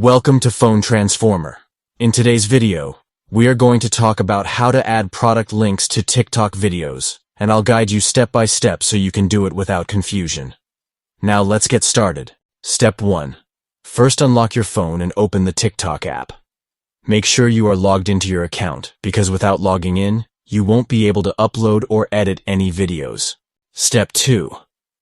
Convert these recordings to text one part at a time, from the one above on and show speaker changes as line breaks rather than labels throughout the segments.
Welcome to Phone Transformer. In today's video, we are going to talk about how to add product links to TikTok videos, and I'll guide you step by step so you can do it without confusion. Now let's get started. Step 1. First unlock your phone and open the TikTok app. Make sure you are logged into your account, because without logging in, you won't be able to upload or edit any videos. Step 2.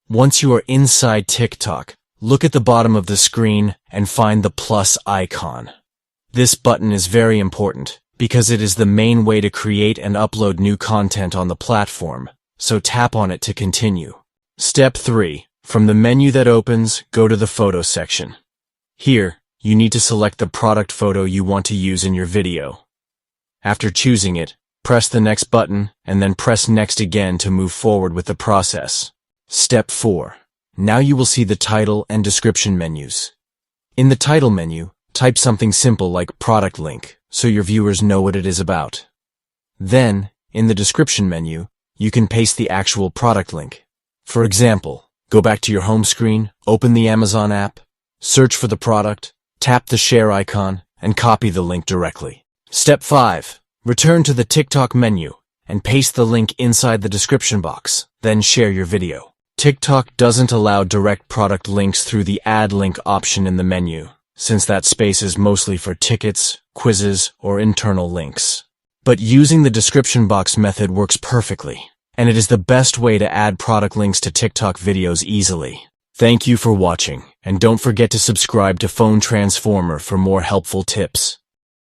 Once you are inside TikTok, look at the bottom of the screen and find the plus icon. This button is very important because it is the main way to create and upload new content on the platform, so tap on it to continue. Step 3. From the menu that opens, go to the photo section. Here, you need to select the product photo you want to use in your video. After choosing it, press the next button and then press next again to move forward with the process. Step 4. Now you will see the title and description menus. In the title menu, type something simple like product link so your viewers know what it is about. Then, in the description menu, you can paste the actual product link. For example, go back to your home screen, open the Amazon app, search for the product, tap the share icon, and copy the link directly. Step 5. Return to the TikTok menu and paste the link inside the description box, then share your video. TikTok doesn't allow direct product links through the add link option in the menu, since that space is mostly for tickets, quizzes, or internal links. But using the description box method works perfectly, and it is the best way to add product links to TikTok videos easily. Thank you for watching, and don't forget to subscribe to Phone Transformer for more helpful tips.